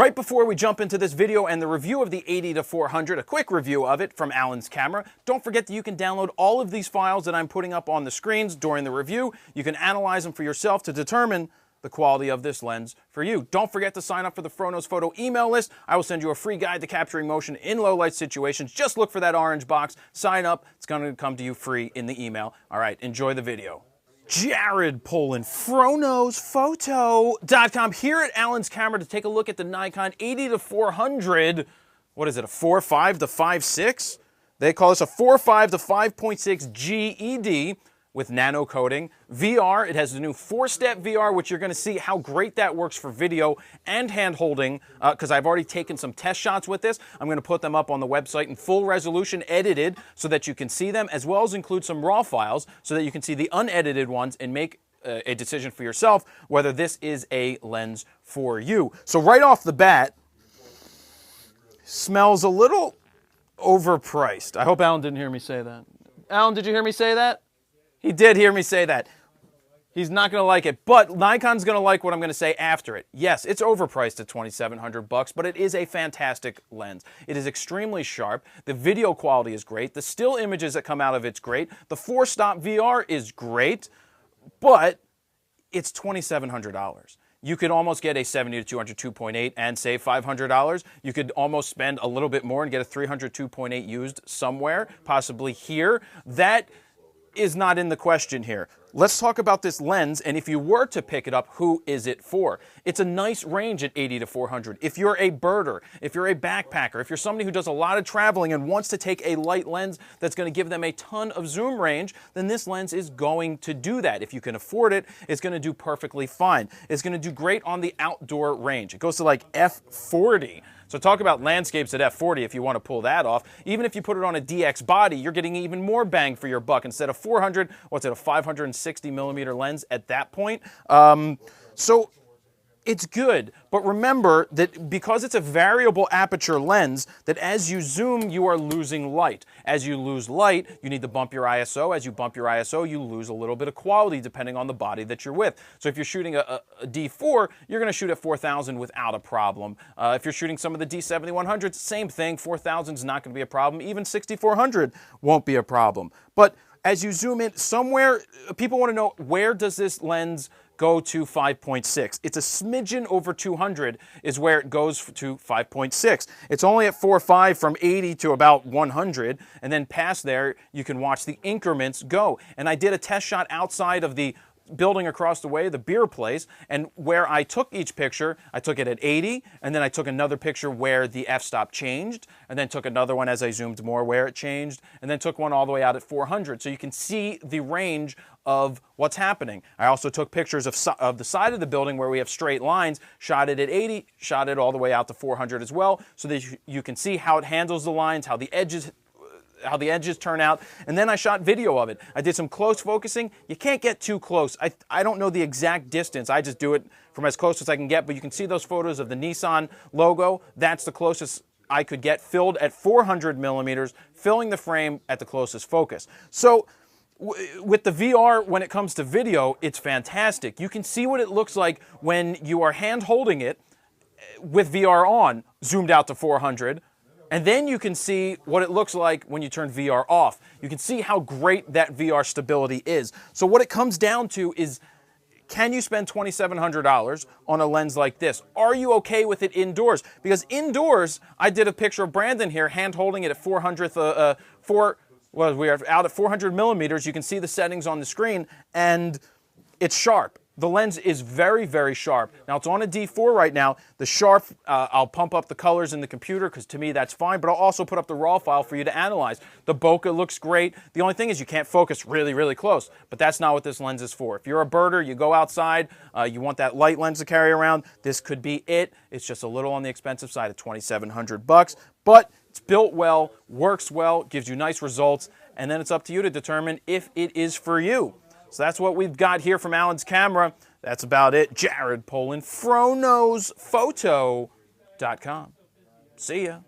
Right before we jump into this video and the review of the 80-400, a quick review of it from Alan's camera, don't forget that you can download all of these files that I'm putting up on the screens during the review. You can analyze them for yourself to determine the quality of this lens for you. Don't forget to sign up for the Fronos Photo email list. I will send you a free guide to capturing motion in low light situations. Just look for that orange box, sign up. It's going to come to you free in the email. All right, enjoy the video. Jared Polin, FronosPhoto.com, here at Alan's camera to take a look at the Nikon 80-400. What is it, a 4.5 to 5.6? They call this a 4.5 to 5.6 GED with nano coating. VR, it has the new 4-step VR, which you're going to see how great that works for video and hand holding, because I've already taken some test shots with this. I'm going to put them up on the website in full resolution, edited, so that you can see them, as well as include some raw files so that you can see the unedited ones and make a decision for yourself whether this is a lens for you. So right off the bat, smells a little overpriced. I hope Alan didn't hear me say that. Alan, did you hear me say that? He did hear me say that. He's not going to like it, but Nikon's going to like what I'm going to say after it. Yes, it's overpriced at $2,700, but it is a fantastic lens. It is extremely sharp. The video quality is great. The still images that come out of it's great. The 4-stop VR is great, but it's $2,700. You could almost get a 70-200 2.8 and save $500. You could almost spend a little bit more and get a 300 2.8 used somewhere, possibly here. That is not in the question here. Let's talk about this lens, and if you were to pick it up, who is it for? It's a nice range at 80-400. If you're a birder, if you're a backpacker, if you're somebody who does a lot of traveling and wants to take a light lens that's going to give them a ton of zoom range, then this lens is going to do that. If you can afford it, it's going to do perfectly fine. It's going to do great on the outdoor range. It goes to like f40. So talk about landscapes at f40 if you want to pull that off. Even if you put it on a DX body, you're getting even more bang for your buck. Instead of 400, what's it, a 560 millimeter lens at that point? So it's good, but remember that because it's a variable aperture lens, that as you zoom, you are losing light. As you lose light, you need to bump your ISO. As you bump your ISO, you lose a little bit of quality depending on the body that you're with. So if you're shooting a D4, you're going to shoot at 4,000 without a problem. If you're shooting some of the D7100s, same thing. 4,000 is not going to be a problem. Even 6400 won't be a problem. But as you zoom in, somewhere, people want to know, where does this lens go to 5.6? It's a smidgen over 200 is where it goes to 5.6. It's only at 4.5 from 80 to about 100, and then past there, you can watch the increments go. And I did a test shot outside of the building across the way, the beer place, and where I took each picture, I took it at 80, and then I took another picture where the f-stop changed, and then took another one as I zoomed more where it changed, and then took one all the way out at 400. So you can see the range of what's happening. I also took pictures of the side of the building where we have straight lines, shot it at 80, shot it all the way out to 400 as well, so that you can see how it handles the lines, how the edges turn out, and then I shot video of it. I did some close focusing. You can't get too close. I don't know the exact distance. I just do it from as close as I can get, but you can see those photos of the Nissan logo. That's the closest I could get, filled at 400 millimeters, filling the frame at the closest focus. So with the VR, when it comes to video, it's fantastic. You can see what it looks like when you are hand holding it with VR on, zoomed out to 400, and then you can see what it looks like when you turn VR off. You can see how great that VR stability is. So what it comes down to is, can you spend $2,700 on a lens like this? Are you okay with it indoors? Because indoors, I did a picture of Brandon here, hand holding it at 400th, we are out at 400 millimeters. You can see the settings on the screen, and it's sharp. The lens is very, very sharp. Now, it's on a D4 right now. The sharp, I'll pump up the colors in the computer because to me that's fine, but I'll also put up the raw file for you to analyze. The bokeh looks great. The only thing is you can't focus really, really close, but that's not what this lens is for. If you're a birder, you go outside, you want that light lens to carry around, this could be it. It's just a little on the expensive side at $2,700, but it's built well, works well, gives you nice results, and then it's up to you to determine if it is for you. So that's what we've got here from Alan's camera. That's about it. Jared Polin, FronosPhoto.com. See ya.